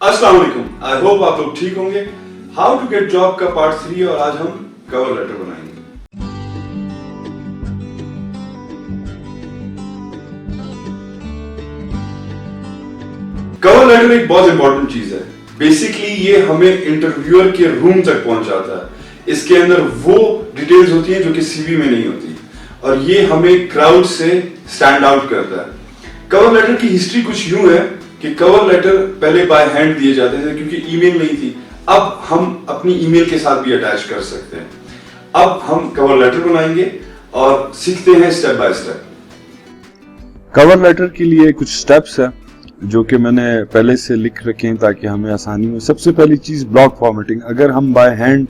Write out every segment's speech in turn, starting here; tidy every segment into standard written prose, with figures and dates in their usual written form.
अस्सलाम वालेकुम, I hope आप लोग ठीक होंगे। हाउ टू गेट जॉब का पार्ट 3 और आज हम कवर लेटर बनाएंगे। कवर लेटर एक बहुत इंपॉर्टेंट चीज है। बेसिकली ये हमें इंटरव्यूअर के रूम तक पहुंचाता है। इसके अंदर वो डिटेल्स होती हैं जो कि सीवी में नहीं होती और ये हमें क्राउड से स्टैंड आउट करता है। कवर लेटर की हिस्ट्री कुछ यूं है कि कवर लेटर पहले बाय हैंड दिए जाते थे क्योंकि ईमेल नहीं थी। अब हम अपनी ईमेल के साथ भी अटैच कर सकते हैं। अब हम कवर लेटर बनाएंगे और सीखते हैं step by step. Cover letter के लिए कुछ स्टेप्स है जो कि मैंने पहले से लिख रखे हैं ताकि हमें आसानी हो। सबसे पहली चीज ब्लॉक फॉर्मेटिंग। अगर हम बाय हैंड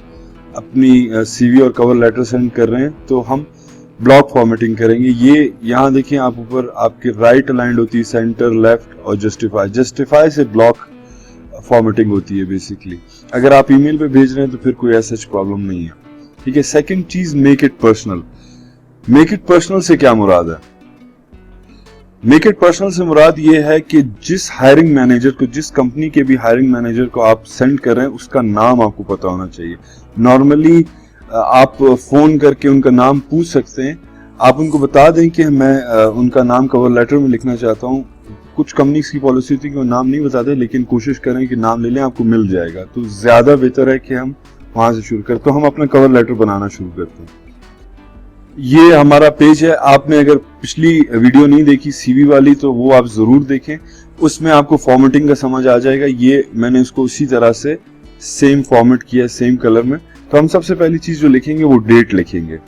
अपनी सीवी और कवर लेटर सेंड कर रहे हैं तो हम ब्लॉक फॉर्मेटिंग करेंगे। ये यहाँ देखिए, आप ऊपर आपके राइट अलाइंड होती है, सेंटर, लेफ्ट और जस्टिफाई। जस्टिफाई से ब्लॉक फॉर्मेटिंग होती है बेसिकली। अगर आप ईमेल पे भेज रहे हैं तो फिर कोई ऐसा प्रॉब्लम नहीं है, ठीक है। सेकंड चीज, make it personal. Make it personal से क्या मुराद है? मेक इट पर्सनल से मुराद ये है कि जिस हायरिंग मैनेजर को, जिस कंपनी के भी हायरिंग मैनेजर को आप सेंड कर रहे हैं उसका नाम आपको पता होना चाहिए। नॉर्मली आप फोन करके उनका नाम पूछ सकते हैं। आप उनको बता दें कि मैं उनका नाम कवर लेटर में लिखना चाहता हूँ। कुछ कंपनीज की पॉलिसी होती है कि वो नाम नहीं बताते, लेकिन कोशिश करें कि नाम ले लें, आपको मिल जाएगा। तो ज्यादा बेहतर है कि हम वहां से शुरू करें। तो हम अपना कवर लेटर बनाना शुरू करते हैं। ये हमारा पेज है। आपने अगर पिछली वीडियो नहीं देखी सीवी वाली तो वो आप जरूर देखें, उसमें आपको फॉर्मेटिंग का समझ आ जाएगा। ये मैंने उसको उसी तरह से सेम फॉर्मेट किया, सेम कलर में। तो हम सबसे पहली चीज जो लिखेंगे वो डेट लिखेंगे,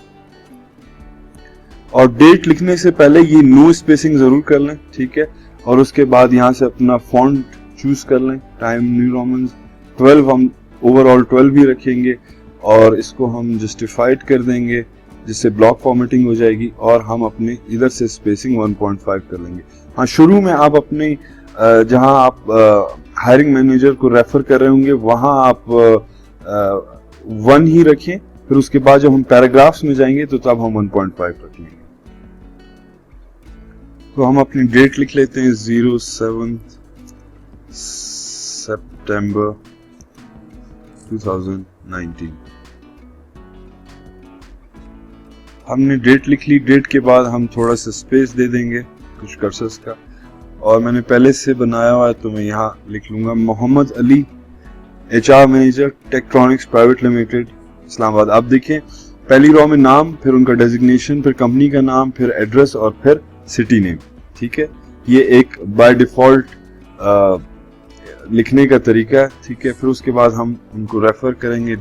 और डेट लिखने से पहले ये नो स्पेसिंग जरूर कर लें, ठीक है। और उसके बाद यहाँ से अपना फॉन्ट चूज कर लें, टाइम न्यू रोमन 12, हम ओवरऑल 12 ही रखेंगे और इसको हम जस्टिफाइड कर देंगे जिससे ब्लॉक फॉर्मेटिंग हो जाएगी। और हम अपने इधर से स्पेसिंग 1.5 कर लेंगे। हाँ, शुरू में आप अपने जहां आप हायरिंग मैनेजर को रेफर कर रहे होंगे वहां आप 1 ही रखें। फिर उसके बाद जब हम पैराग्राफ्स में जाएंगे तो तब हम 1.5 रख लेंगे। तो हम अपनी डेट लिख लेते हैं 07 सितंबर 2019। हमने डेट लिख ली। डेट के बाद हम थोड़ा सा स्पेस दे देंगे कुछ कर्सर्स का, और मैंने पहले से बनाया हुआ है तो मैं यहाँ लिख लूंगा Mohammad Ali, HR manager, Tektronix private limited, Islamabad. आप देखें, पहली रो में नाम, फिर उनका डेजिग्नेशन, फिर कंपनी का नाम, फिर एड्रेस और फिर सिटी नेम, ठीक है। ये एक बाय डिफॉल्ट लिखने का तरीका है, ठीक है। फिर उसके बाद हम उनको रेफर करेंगे,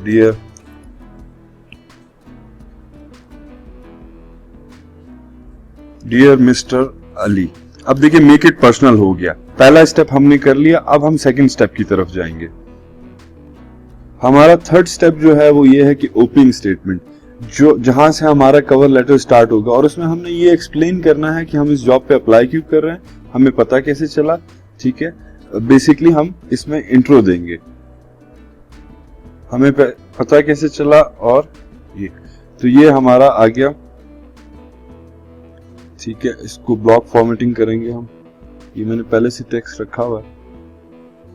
डियर मिस्टर अली। अब देखिए, मेक इट पर्सनल हो गया। पहला स्टेप हमने कर लिया। अब हम सेकंड स्टेप की तरफ जाएंगे। हमारा थर्ड स्टेप जो है वो ये है कि ओपनिंग स्टेटमेंट, जो जहां से हमारा कवर लेटर स्टार्ट होगा, और उसमें हमने ये एक्सप्लेन करना है कि हम इस जॉब पे अप्लाई क्यों कर रहे हैं, हमें पता कैसे चला, ठीक है। बेसिकली हम इसमें इंट्रो देंगे, हमें पता कैसे चला, और ये तो ये हमारा आ गया, ठीक है। इसको ब्लॉक फॉर्मेटिंग करेंगे हम। ये मैंने पहले से टेक्स्ट रखा हुआ है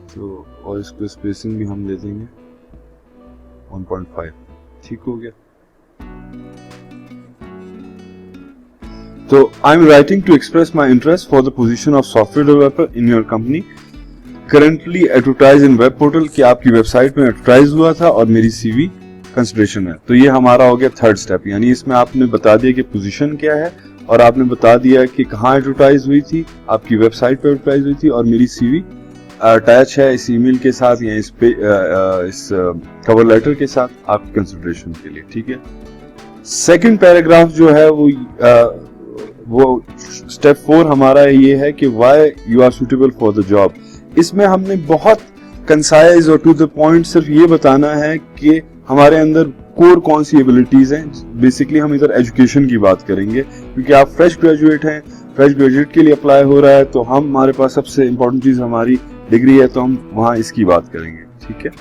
तो, और इसको स्पेसिंग भी हम दे देंगे 1.5, ठीक हो गया। तो I am writing to express my interest for the position of software developer in your company, currently advertise in web portal, कि आपकी वेबसाइट में एडवर्टाइज हुआ था और मेरी सीवी कंसिडरेशन है। तो ये हमारा हो गया थर्ड स्टेप। यानी इसमें आपने बता दिया कि पोजीशन क्या है, और आपने बता दिया कि कहाँ एडवर्टाइज हुई थी, आपकी वेबसाइट पे एडवर्टाइज हुई थी, और मेरी सीवी अटैच है इस ईमेल के साथ या इस कवर लेटर के साथ आपकी कंसिडरेशन के लिए, ठीक है। सेकंड पैराग्राफ जो है वो स्टेप 4 हमारा ये है कि why you are suitable for the job. इसमें हमने बहुत कंसाइज और टू द पॉइंट सिर्फ ये बताना है कि हमारे अंदर कोर कौन सी एबिलिटीज हैं। बेसिकली हम इधर एजुकेशन की बात करेंगे क्योंकि आप फ्रेश ग्रेजुएट हैं, फ्रेश ग्रेजुएट के लिए अप्लाई हो रहा है, तो हमारे पास सबसे इंपॉर्टेंट चीज हमारी डिग्री है, तो हम वहां इसकी बात करेंगे, ठीक है।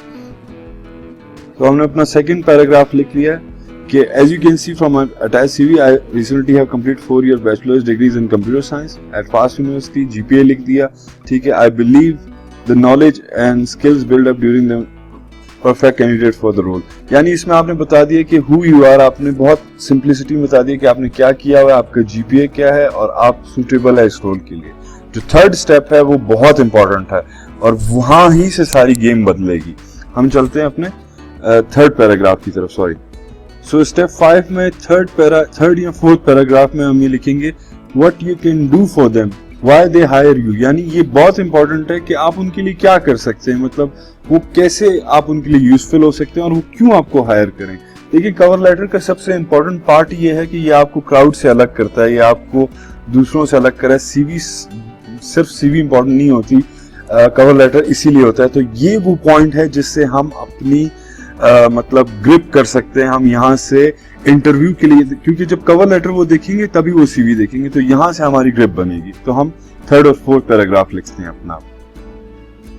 तो हमने अपना सेकंड पैराग्राफ लिख लिया है कि as you can see from my attached CV, I recently have completed 4-year bachelor's degrees in computer science at Fast University, GPA लिख दिया, ठीक है। I believe the knowledge and skills build up during the perfect candidate for the role. यानी इसमें आपने बता दिया कि हु यू आर, आपने बहुत सिंप्लिसिटी में बता दिया कि आपने क्या किया हुआ है, आपका जीपीए क्या है और आप सुटेबल है इस रोल के लिए। जो थर्ड स्टेप है वो बहुत इंपॉर्टेंट है और वहां ही से सारी गेम बदलेगी। हम चलते हैं अपने थर्ड पैराग्राफ की तरफ। सॉरी, सो स्टेप 5 में थर्ड या फोर्थ पैराग्राफ में हम ये लिखेंगे what you can do for them why they hire you. यानी ये बहुत इंपॉर्टेंट है कि आप उनके लिए क्या कर सकते हैं, मतलब वो कैसे आप उनके लिए यूजफुल हो सकते हैं और वो क्यों आपको हायर करें। देखिए, कवर लेटर का सबसे इंपॉर्टेंट पार्ट ये है कि ये आपको क्राउड से अलग करता है, ये आपको दूसरों से अलग करे। सीवी, सिर्फ सीवी इंपॉर्टेंट नहीं होती, कवर लेटर इसीलिए होता है। तो ये वो पॉइंट है जिससे हम अपनी मतलब ग्रिप कर सकते हैं हम यहाँ से इंटरव्यू के लिए, क्योंकि जब कवर लेटर वो देखेंगे तभी वो सीवी देखेंगे, तो यहाँ से हमारी ग्रिप बनेगी। तो हम थर्ड और फोर्थ पैराग्राफ लिखते हैं अपना।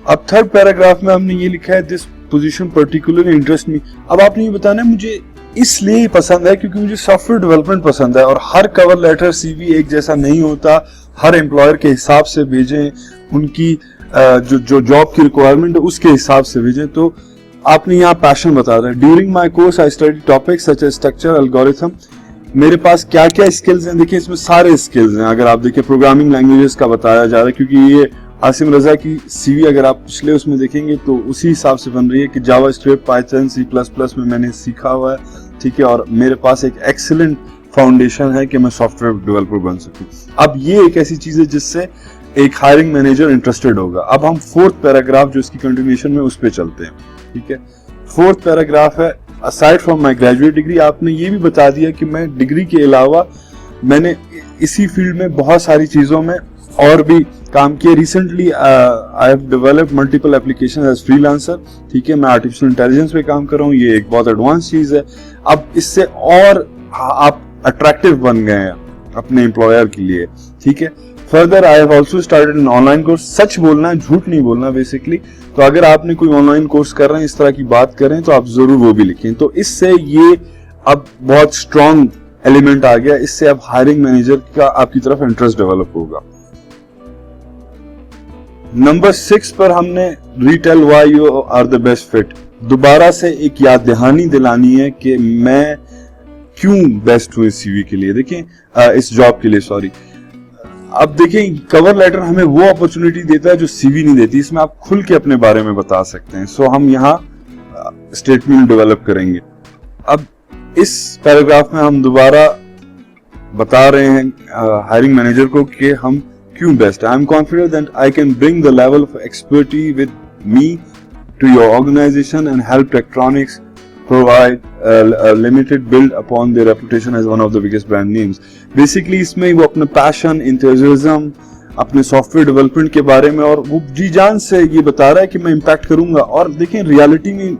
अब थर्ड पैराग्राफ में हमने ये लिखा है this position particularly interest me. अब आपने ये बताना है मुझे इसलिए पसंद है क्योंकि मुझे सॉफ्टवेयर डेवलपमेंट पसंद है। और हर कवर लेटर सीवी एक जैसा नहीं होता, हर एम्प्लॉयर के हिसाब से भेजें, उनकी जो जॉब की रिक्वायरमेंट है उसके हिसाब से भेजें। तो आपने यहाँ पैशन बता रहा है। During my course I study topics such as structure, algorithm. मेरे पास क्या क्या स्किल्स हैं, देखिए इसमें सारे स्किल्स हैं। अगर आप देखिए प्रोग्रामिंग लैंग्वेजेस का बताया जा रहा है, क्योंकि ये आसिम रजा की सीवी अगर आप पिछले उसमें देखेंगे तो उसी हिसाब से बन रही है कि जावा स्क्रिप्ट, पाइथन, C++ में मैंने सीखा हुआ है, ठीक है। और मेरे पास एक एक्सीलेंट फाउंडेशन है कि मैं सॉफ्टवेयर डेवलपर बन सकूं। अब ये एक ऐसी चीज है जिससे एक हायरिंग मैनेजर इंटरेस्टेड होगा। अब हम फोर्थ पैराग्राफ जो इसकी कंटिन्यूएशन में उस पर चलते हैं, ठीक है। फोर्थ पैराग्राफ है aside from my graduate degree. आपने ये भी बता दिया कि मैं डिग्री के अलावा मैंने इसी फील्ड में बहुत सारी चीजों में और भी काम किया। Recently I have developed multiple application as freelancer, ठीक है। मैं आर्टिफिशियल इंटेलिजेंस पे काम कर रहा हूँ, ये एक बहुत एडवांस चीज है। अब इससे और आप अट्रैक्टिव बन गए हैं अपने एम्प्लॉयर के लिए, ठीक है। Further I have also started an online course. सच बोलना है, झूठ नहीं बोलना बेसिकली। तो अगर आपने कोई ऑनलाइन कोर्स कर रहे हैं, इस तरह की बात करें तो आप जरूर वो भी लिखें। तो इससे ये अब बहुत स्ट्रॉन्ग एलिमेंट आ गया, इससे अब हायरिंग मैनेजर का आपकी तरफ इंटरेस्ट डेवलप होगा। नंबर 6 पर हमने retail why you are the best fit. दोबारा से एक याद दहानी दिलानी है कि मैं क्यों बेस्ट हूं इस सीवी के लिए, देखिए इस जॉब के लिए, सॉरी। अब देखिए, कवर लेटर हमें वो अपॉर्चुनिटी देता है जो सीवी नहीं देती। इसमें आप खुल के अपने बारे में बता सकते हैं। सो हम यहाँ स्टेटमेंट डेवलप करेंगे। अब इस पैराग्राफ में हम दोबारा बता रहे हैं हायरिंग मैनेजर को कि हम क्यों बेस्ट है। I am confident that I can bring the level of expertise with me to your organisation and help Tektronix provide a limited build upon their reputation as one of the biggest brand names. Basically इसमें वो अपने passion, enthusiasm, अपने software development के बारे में और वो जी जान से ये बता रहा है कि मैं इम्पैक्ट करूंगा। और देखें, रियलिटी में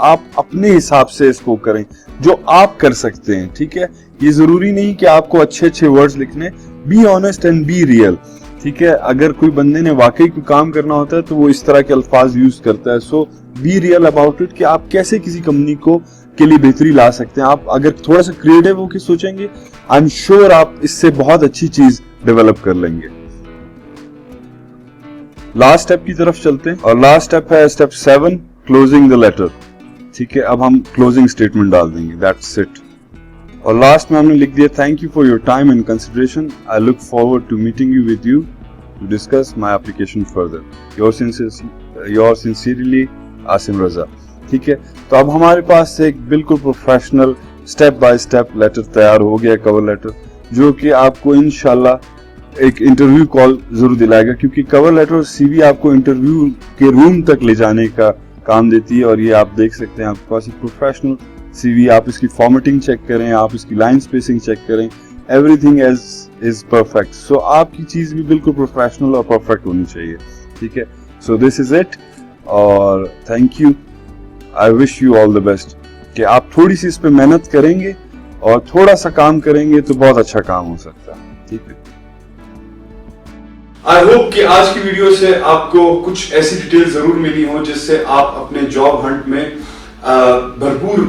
आप अपने हिसाब से इसको करें जो आप कर सकते हैं, ठीक है। ये जरूरी नहीं कि आपको अच्छे अच्छे वर्ड्स लिखने, be honest and be real, ठीक है। अगर कोई बंदे ने वाकई कोई काम करना होता है तो वो इस तरह के अल्फाज यूज करता है। सो बी रियल अबाउट इट कि आप कैसे किसी कंपनी को के लिए बेहतरी ला सकते हैं। आप अगर थोड़ा सा क्रिएटिव होकर सोचेंगे, आई एम श्योर आप इससे बहुत अच्छी चीज डेवलप कर लेंगे। लास्ट स्टेप की तरफ चलते हैं और लास्ट स्टेप है स्टेप 7, क्लोजिंग द लेटर, ठीक है। अब हम क्लोजिंग स्टेटमेंट डाल देंगे, दैट्स इट। और लास्ट में हमने लिख दिया thank you for your time and consideration, I look forward to meeting you with you to discuss my application further, your sincerely Asim Raza, ठीक है। तो अब हमारे पास एक बिल्कुल professional step by step letter तैयार हो गया, कवर लेटर, जो कि आपको इंशाल्लाह एक इंटरव्यू कॉल जरूर दिलाएगा, क्योंकि कवर लेटर और सीवी आपको इंटरव्यू के रूम तक ले जाने का काम देती है। और ये आप देख सकते हैं आपके पास एक प्रोफेशनल सीवी, आप इसकी फॉर्मेटिंग चेक करें, आप इसकी लाइन स्पेसिंग चेक करें, एवरीथिंग इज परफेक्ट। सो आपकी चीज भी बिल्कुल प्रोफेशनल और परफेक्ट होनी चाहिए, ठीक है। सो दिस इज इट और thank you, I wish you all the best कि आप थोड़ी सी इस पे मेहनत करेंगे और थोड़ा सा काम करेंगे तो बहुत अच्छा काम हो सकता है, ठीक है। आई होप कि आज की वीडियो से आपको कुछ ऐसी डिटेल जरूर मिली हो जिससे आप अपने जॉब हंट में भरपूर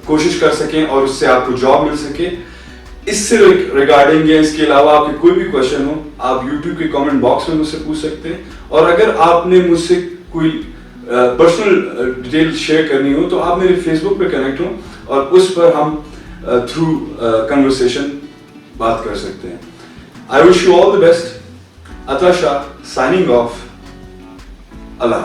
कोशिश कर सकें और उससे आपको जॉब मिल सके। इससे रिगार्डिंग या इसके अलावा आपके कोई भी क्वेश्चन हो, आप YouTube के कमेंट बॉक्स में मुझसे पूछ सकते हैं और अगर आपने मुझसे कोई पर्सनल डिटेल शेयर करनी हो तो आप मेरे फेसबुक पे कनेक्ट हो और उस पर हम थ्रू कन्वर्सेशन बात कर सकते हैं. I wish you all the best. अता शाह साइनिंग ऑफ. अल्लाह.